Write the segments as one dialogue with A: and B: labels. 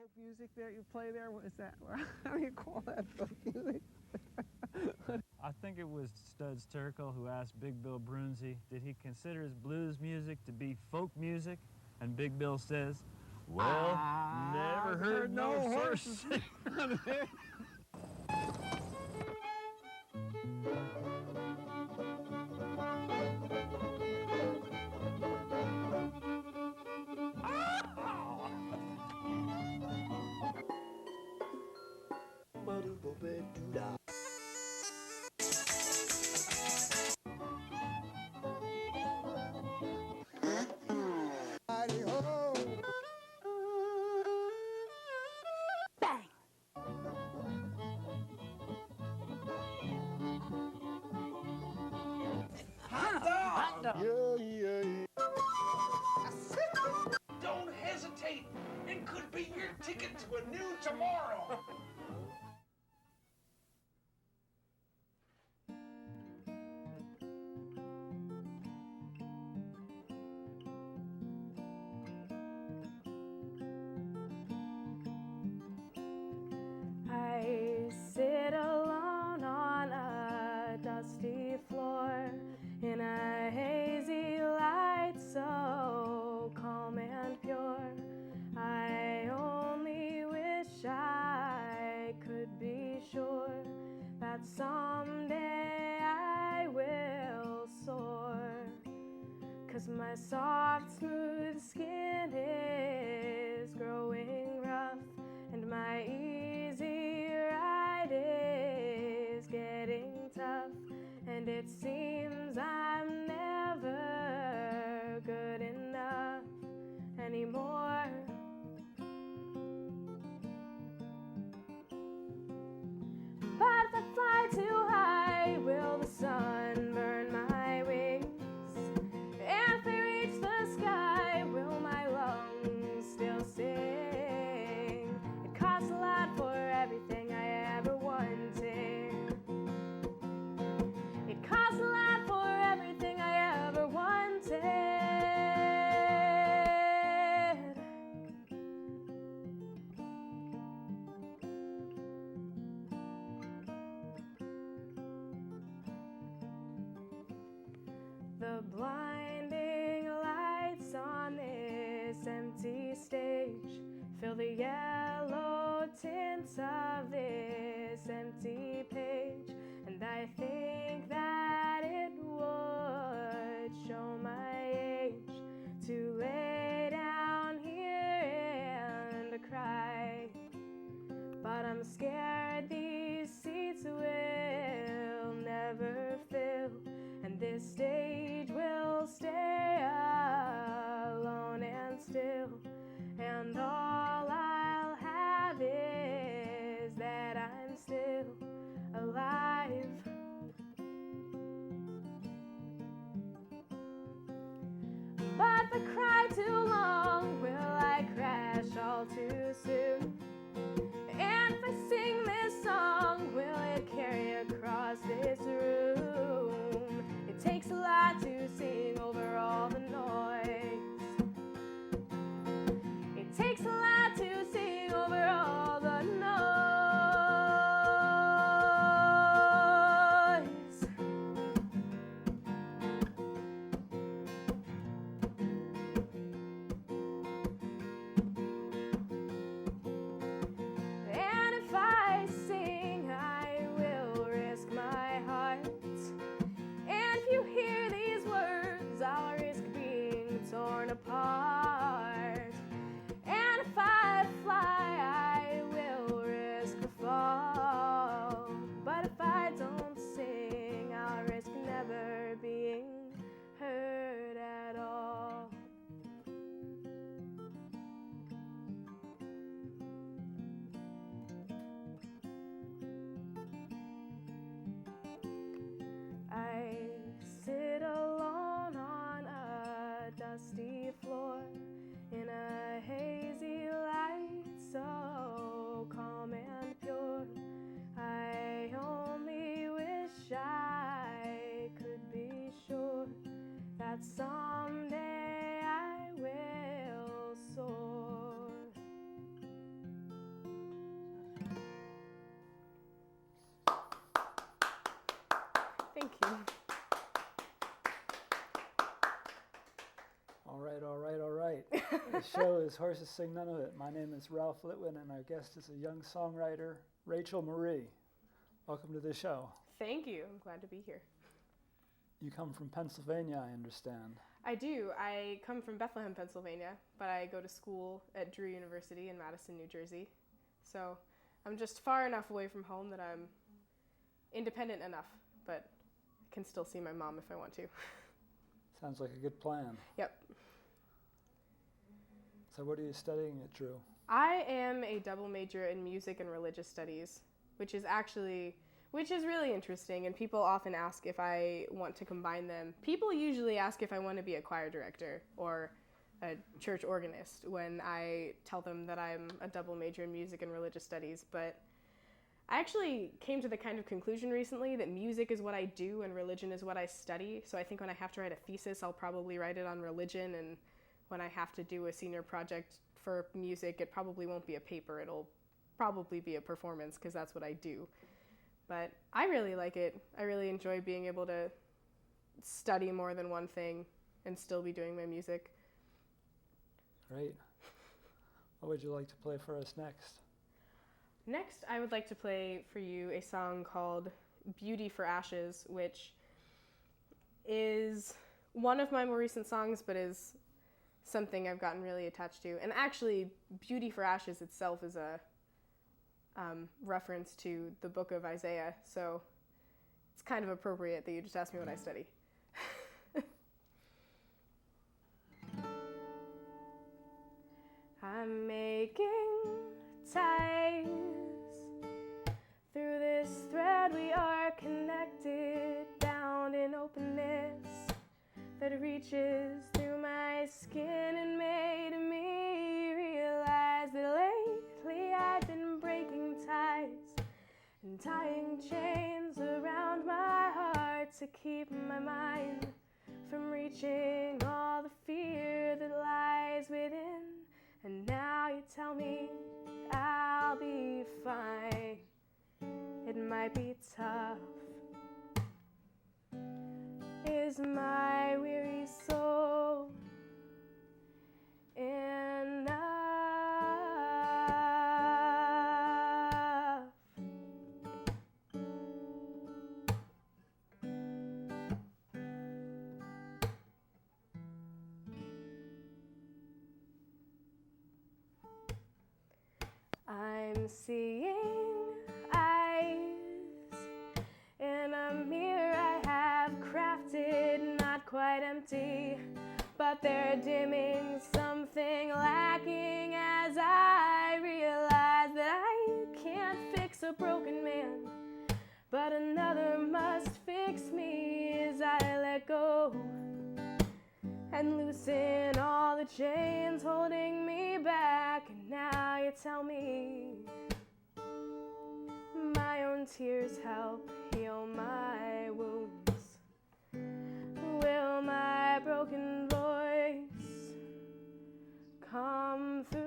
A: folk music that you play there? What is that? How do you call that folk music?
B: I think it was Studs Terkel who asked Big Bill Brunzi, did he consider his blues music to be folk music? And Big Bill says, well, never heard no horse.
C: Don't hesitate. It could be your ticket to a new tomorrow.
D: I sit alone on a dusty floor in a hazy light so calm and pure. I only wish I could be sure that someday I will soar. 'Cause my soft, smooth skin is growing rough, and my easy ride is getting tough, and it seems I'm never good enough anymore. But if I fly too high, will the sun burn my wings? And if I reach the sky, will my lungs still sing? It costs a lot for everything I ever wanted. It costs a lot for everything I ever wanted. The blinding lights on this empty stage fill the yellow tints of this empty page, and I think that it would show my age to lay down here and cry. But I'm scared these seats will never fill, and this stage will stay alone and still, and all I'll have is that I'm still alive. But if I cry too long, will I crash all too soon? And if I sing this song, will it carry across this room? It takes a lot to sing over all the noise. It takes a lot to sing over all the noise. And if I sing, I will risk my heart. And if you hear these words, I'll risk being torn apart. And if I fly, I will risk the fall. But if I don't sing, I'll risk never being heard at all. I sit alone on a dusty floor in a hazy light so calm and pure. I only wish I could be sure that someday I will soar.
E: The show is Horses Sing None of It. My name is Ralph Litwin, and our guest is a young songwriter, Rachel Marie. Welcome to the show.
D: Thank you. I'm glad to be here.
E: You come from Pennsylvania, I understand.
D: I do. I come from Bethlehem, Pennsylvania, but I go to school at Drew University in Madison, New Jersey. So I'm just far enough away from home that I'm independent enough, but I can still see my mom if I want to.
E: Sounds like a good plan.
D: Yep.
E: So what are you studying at Drew?
D: I am a double major in music and religious studies, which is really interesting, and people often ask if I want to combine them. People usually ask if I want to be a choir director or a church organist when I tell them that I'm a double major in music and religious studies, but I actually came to the kind of conclusion recently that music is what I do and religion is what I study. So I think when I have to write a thesis, I'll probably write it on religion, and when I have to do a senior project for music, it probably won't be a paper. It'll probably be a performance because that's what I do. But I really like it. I really enjoy being able to study more than one thing and still be doing my music.
E: Great. What would you like to play for us next?
D: Next, I would like to play for you a song called Beauty for Ashes, which is one of my more recent songs, but is something I've gotten really attached to. And actually, Beauty for Ashes itself is a reference to the book of Isaiah, so it's kind of appropriate that you just asked me what I study. I'm making ties. Through this thread we are connected, bound in openness that reaches through my skin and made me realize that lately I've been breaking ties and tying chains around my heart to keep my mind from reaching all the fear that lies within. And now you tell me I'll be fine. It might be tough. Is my weary soul enough? I'm seeing eyes in a mirror I have crafted, not quite empty, but they're dimming, something lacking as I realize that I can't fix a broken man, but another must fix me as I let go and loosen all the chains holding me back. And now you tell me my own tears help heal my wounds. Will my broken voice come through?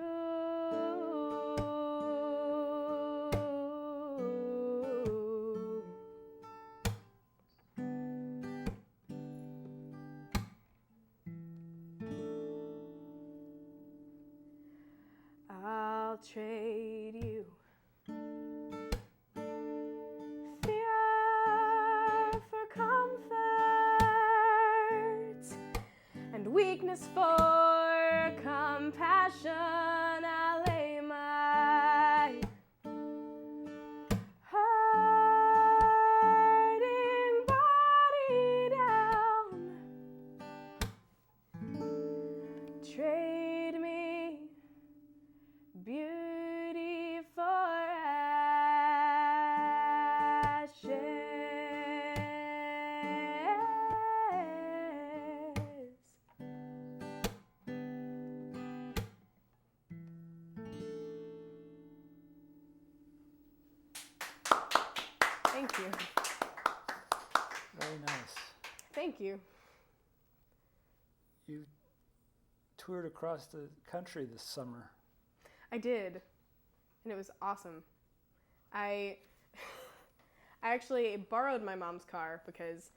D: I'll trade you fear for comfort and weakness for compassion. I'll lay my hurting body down. Trade me beauty for ashes. Thank you.
E: Very nice.
D: Thank you.
E: You toured across the country this summer.
D: I did, and it was awesome. I actually borrowed my mom's car because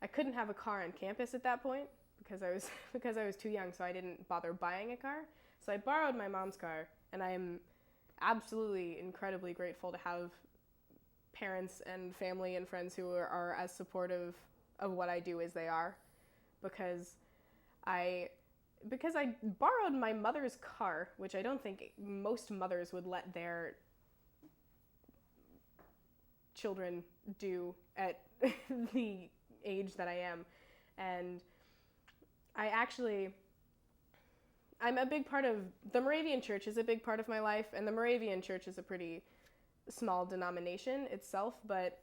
D: I couldn't have a car on campus at that point because I was too young, so I didn't bother buying a car. So I borrowed my mom's car, and I am absolutely incredibly grateful to have parents and family and friends who are as supportive of what I do as they are, because I borrowed my mother's car, which I don't think most mothers would let their children do at the age that I am. And I'm a big part of, the Moravian Church is a big part of my life, and the Moravian Church is a pretty small denomination itself, but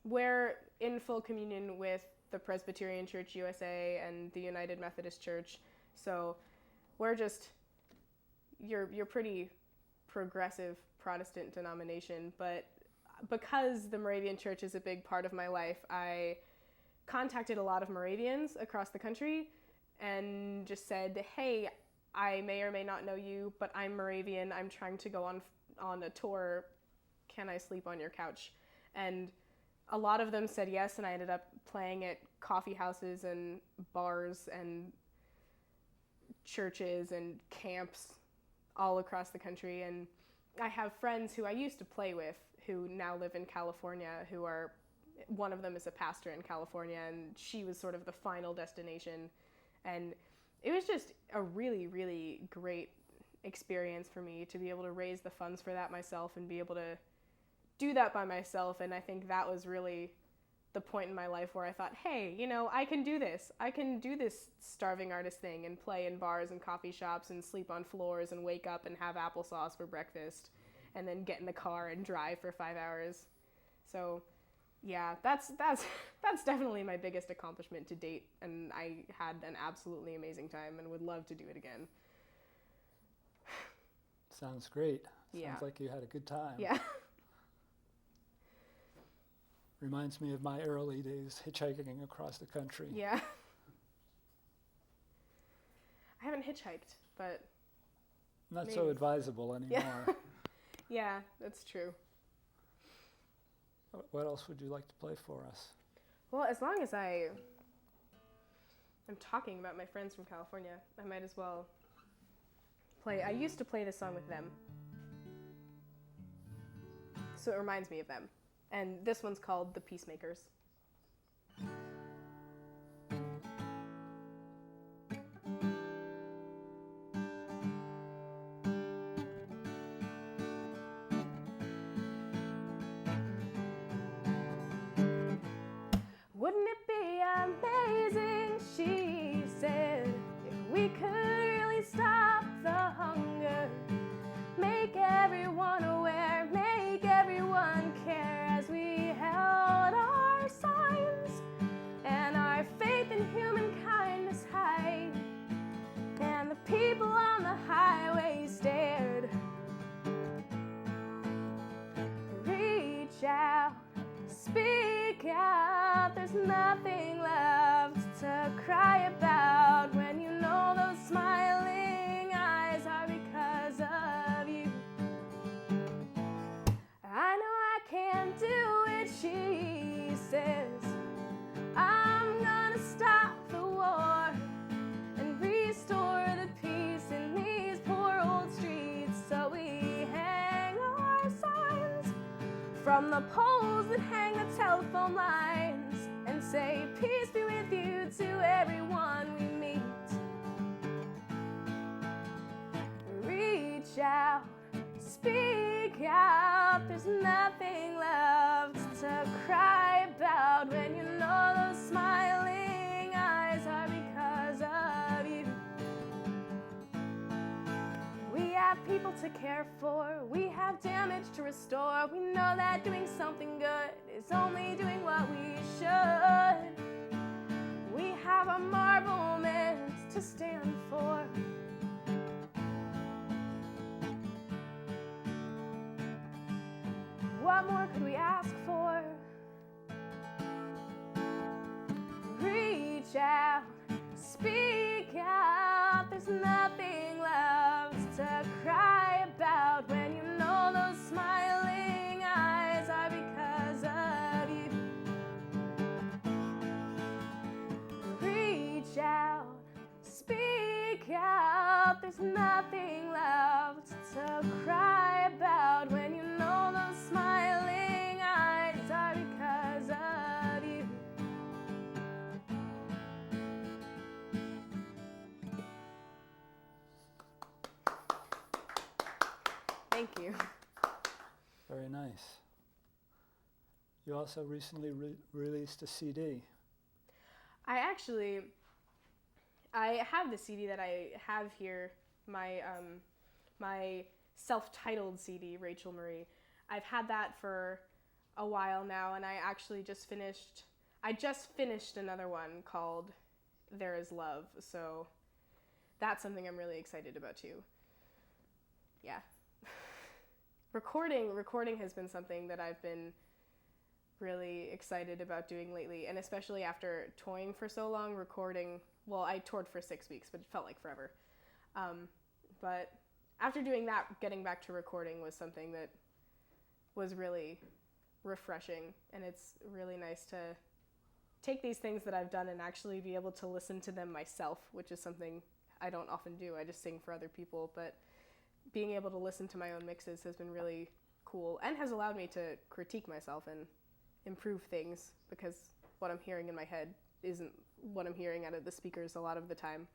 D: we're in full communion with the Presbyterian Church USA and the United Methodist Church, so we're just, you're pretty progressive Protestant denomination, but because the Moravian Church is a big part of my life, I contacted a lot of Moravians across the country and just said, hey, I may or may not know you, but I'm Moravian. I'm trying to go on a tour. Can I sleep on your couch? And a lot of them said yes, and I ended up playing at coffee houses and bars and churches and camps all across the country. And I have friends who I used to play with who now live in California, one of them is a pastor in California, and she was sort of the final destination. And it was just a really, really great experience for me to be able to raise the funds for that myself and be able to do that by myself. And I think that was really the point in my life where I thought, hey, I can do this. I can do this starving artist thing and play in bars and coffee shops and sleep on floors and wake up and have applesauce for breakfast and then get in the car and drive for 5 hours. So yeah, that's definitely my biggest accomplishment to date, and I had an absolutely amazing time and would love to do it again.
E: Sounds great.
D: Yeah.
E: Sounds like you had a good time.
D: Yeah.
E: Reminds me of my early days hitchhiking across the country.
D: Yeah. I haven't hitchhiked, but
E: Not
D: maybe.
E: so advisable anymore.
D: Yeah, that's true.
E: What else would you like to play for us?
D: Well, as long as I'm talking about my friends from California, I might as well play. I used to play this song with them, so it reminds me of them. And this one's called The Peacemakers. Wouldn't it be amazing, she said, if we could really stop the hunger, make everyone aware, make everyone care, as we held our signs and our faith in human kindness high, and the people on the highway stared. Reach out, speak out, there's nothing left to cry about when you know those smiling eyes are because of you. I know I can't do it, she says. I'm gonna stop the war and restore the peace in these poor old streets, so we hang our signs from the poles that hang the telephone lines and say, peace be with you to everyone we meet. Reach out, speak out, there's nothing left to cry about when you know those smiling eyes are because of you. We have people to care for, we have damage to restore. We know that doing something good is only doing what we should. We have our marvelments to stand for. What more could we ask for? Reach out, speak out, there's nothing left to cry about when you know those smiling eyes are because of you. Reach out, there's nothing left to cry about when you know those smiling eyes are because of you. Thank you.
E: Very nice. You also recently released a CD.
D: I have the CD that I have here, my self-titled CD, Rachel Marie. I've had that for a while now, and I just finished another one called There Is Love, so that's something I'm really excited about too. Yeah. Recording has been something that I've been really excited about doing lately, and especially after touring for so long, recording, well, I toured for 6 weeks, but it felt like forever. But after doing that, getting back to recording was something that was really refreshing, and it's really nice to take these things that I've done and actually be able to listen to them myself, which is something I don't often do. I just sing for other people, but being able to listen to my own mixes has been really cool and has allowed me to critique myself and improve things, because what I'm hearing in my head isn't what I'm hearing out of the speakers a lot of the time.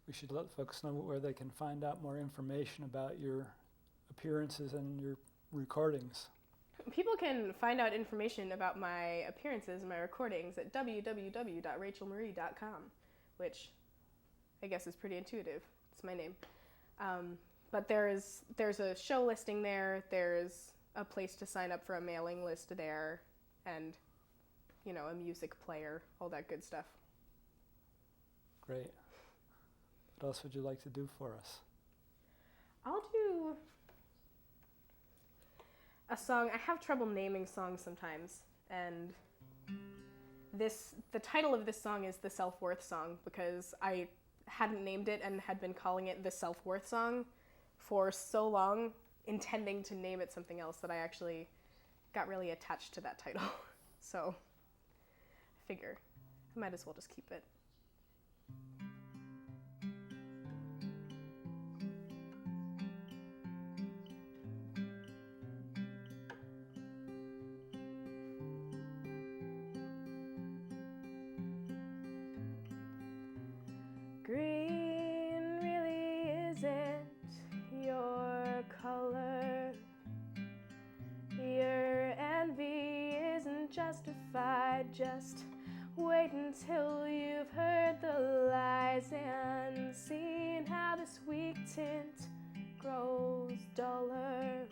E: We should let folks know where they can find out more information about your appearances and your recordings.
D: People can find out information about my appearances and my recordings at www.rachelmarie.com, which I guess is pretty intuitive. It's my name. But there's a show listing there. There's a place to sign up for a mailing list there, and, you know, a music player, all that good stuff.
E: Great. What else would you like to do for us?
D: I'll do a song. I have trouble naming songs sometimes, and the title of this song is the Self-Worth Song, because I hadn't named it and had been calling it the Self-Worth Song for so long, intending to name it something else, that I actually got really attached to that title. So I figure I might as well just keep it. Green really isn't your color. Your envy isn't justified. Just wait until you've heard the lies and seen how this weak tint grows duller.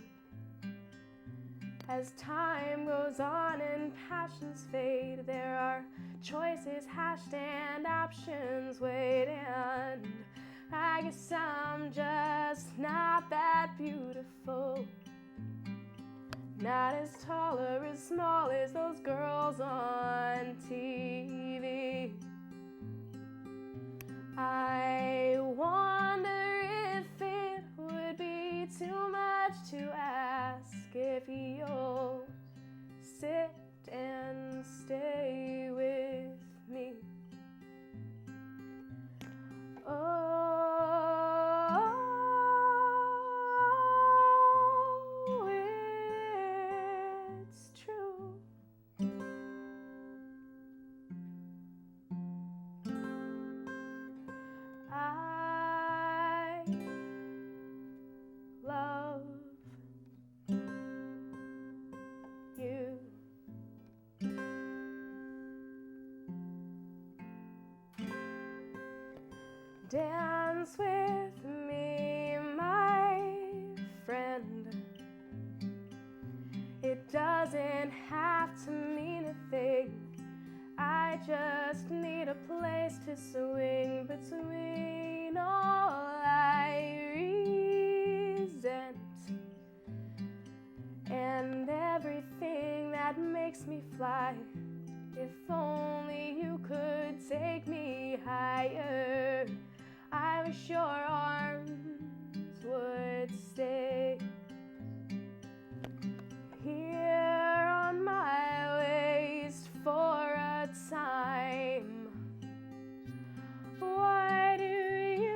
D: As time goes on and passions fade, there are choices hashed and options weighed, and I guess I'm just not that beautiful. Not as tall or as small as those girls on TV. I wonder if it would be too much to ask if you'll sit and stay with me. Oh, it's true. I love you. Dance with me, my friend. It doesn't have to mean a thing. I just need a place to swing between all I resent and everything that makes me fly. If only you could take me higher, I wish your arms would stay here on my waist for a time. Why do you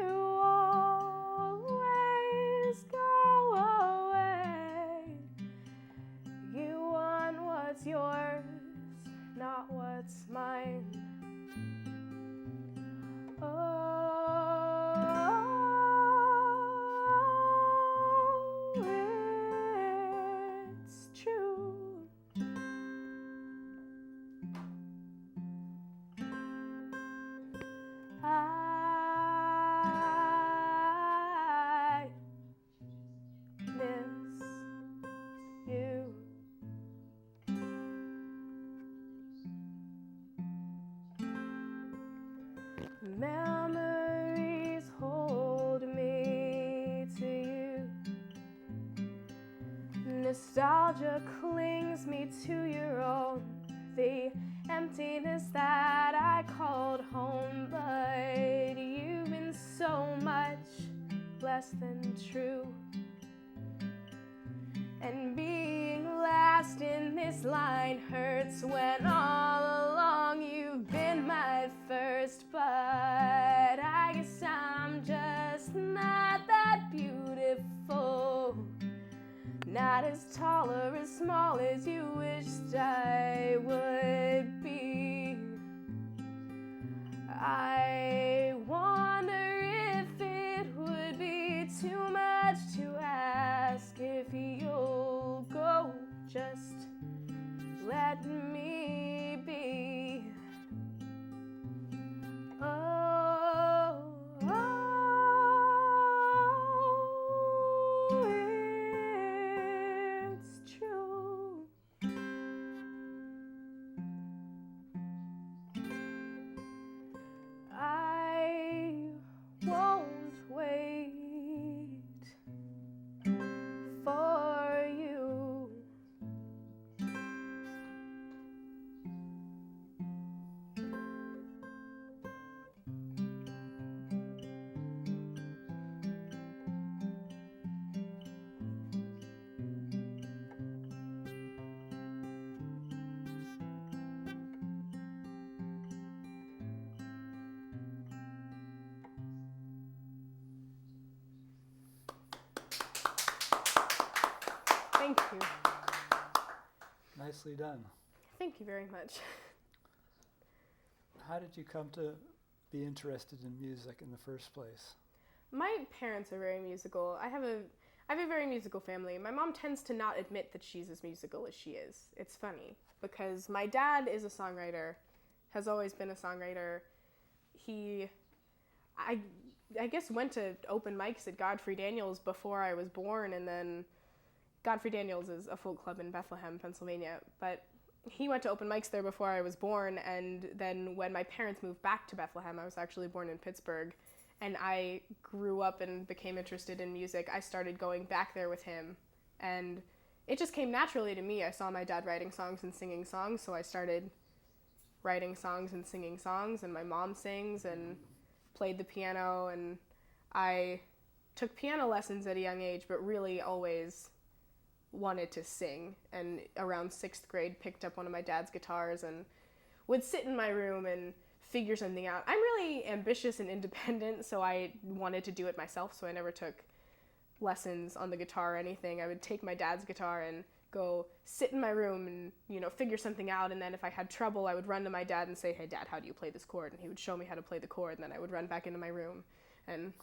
D: Nostalgia clings me to your own, the emptiness that I called home, but you've been so much less than true. And being last in this line hurts when all along you've been my first, but I guess I'm just not that beautiful. Not as tall or as small as you wished I would be. I wonder if it would be too much to ask if you'll go, just let me be. Oh, it's true. I won't wait for you. Thank you.
E: Nicely done.
D: Thank you very much.
E: How did you come to be interested in music in the first place?
D: My parents are very musical. I have a very musical family. My mom tends to not admit that she's as musical as she is. It's funny because my dad is a songwriter, has always been a songwriter. I guess went to open mics at Godfrey Daniels before I was born, and then Godfrey Daniels is a folk club in Bethlehem, Pennsylvania, but he went to open mics there before I was born, and then when my parents moved back to Bethlehem, I was actually born in Pittsburgh, and I grew up and became interested in music. I started going back there with him, and it just came naturally to me. I saw my dad writing songs and singing songs, so I started writing songs and singing songs, and my mom sings and played the piano, and I took piano lessons at a young age, but really always wanted to sing, and around 6th grade picked up one of my dad's guitars and would sit in my room and figure something out. I'm really ambitious and independent, so I wanted to do it myself, so I never took lessons on the guitar or anything. I would take my dad's guitar and go sit in my room and, figure something out, and then if I had trouble, I would run to my dad and say, "Hey, Dad, how do you play this chord?" And he would show me how to play the chord, and then I would run back into my room and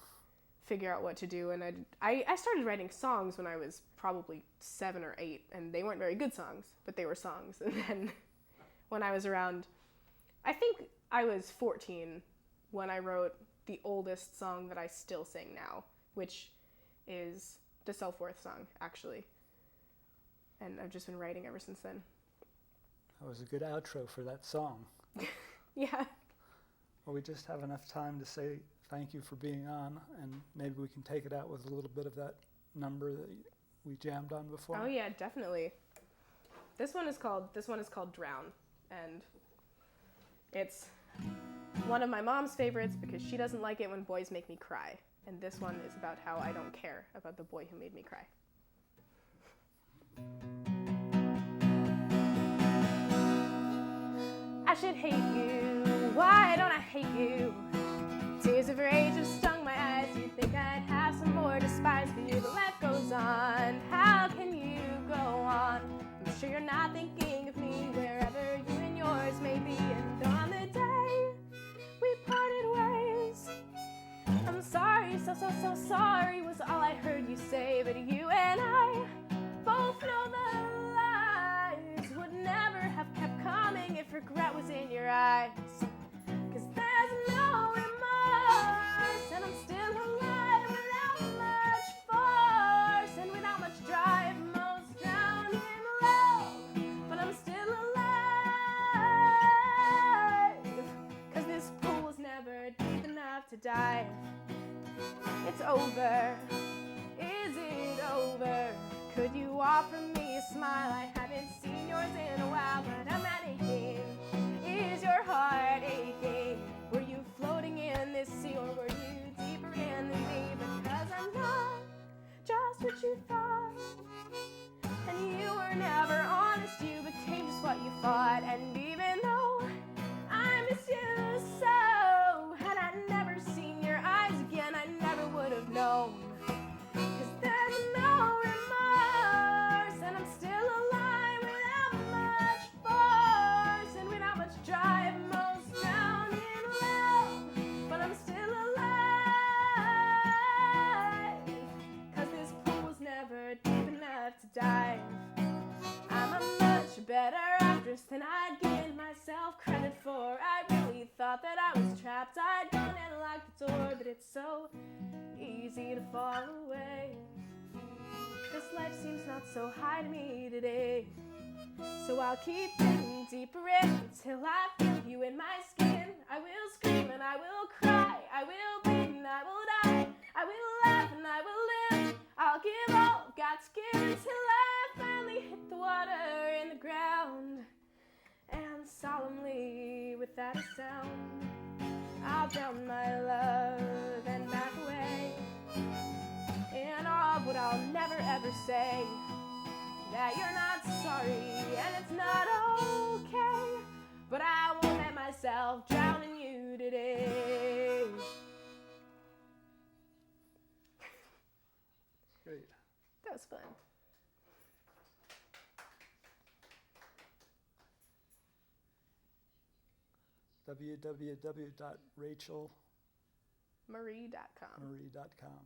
D: figure out what to do. And I started writing songs when I was probably 7 or 8, and they weren't very good songs, but they were songs. And then when I was around, I think I was 14 when I wrote the oldest song that I still sing now, which is the Self-Worth song, actually. And I've just been writing ever since then.
E: That was a good outro for that song.
D: Yeah.
E: Well, we just have enough time to say thank you for being on, and maybe we can take it out with a little bit of that number that we jammed on before.
D: Oh yeah, definitely. This one is called Drown, and it's one of my mom's favorites because she doesn't like it when boys make me cry. And this one is about how I don't care about the boy who made me cry. I should hate you. Why don't I hate you? Tears of rage have stung my eyes. You'd think I'd have some more despise for you, but life goes on. How can you go on? I'm sure you're not thinking of me wherever you and yours may be. And on the day we parted ways, I'm sorry, so sorry was all I heard you say. But you and I both know the lies would never have kept coming if regret was in your eyes. 'Cause there's no remorse, and I'm still alive without much force and without much drive, most drowned in love, but I'm still alive. 'Cause this pool was never deep enough to dive. It's over, is it over? Could you offer me a smile? I haven't seen yours in a while, but I'm aching. Is your heart aching? Were you floating in this sea, or were you deeper in than me? Because I'm not just what you thought, and you were never honest. You became just what you thought, and even though I miss you so, had I never seen your eyes again, I never would have known. 'Cause there's no remorse, and I'm still alive without much force, and without much drive, most drowned in love. But I'm still alive, 'cause this pool was never deep enough to dive. I'm a much better actress than I'd given myself credit for. I really thought that I was trapped. I'd gone and locked the door, but it's so easy to fall away. This life seems not so high to me today. So I'll keep digging deeper in until I feel you in my skin. I will scream and I will cry. I will bleed and I will die. I will laugh and I will live. I'll give all I've got to give until I finally hit the water in the ground. And solemnly, without a sound, I'll drown my love and back away. And all of what I'll never ever say, that you're not sorry and it's not okay. But I won't let myself drown in you today.
E: Great.
D: That was fun.
E: www.rachelmarie.com.
D: Marie.com.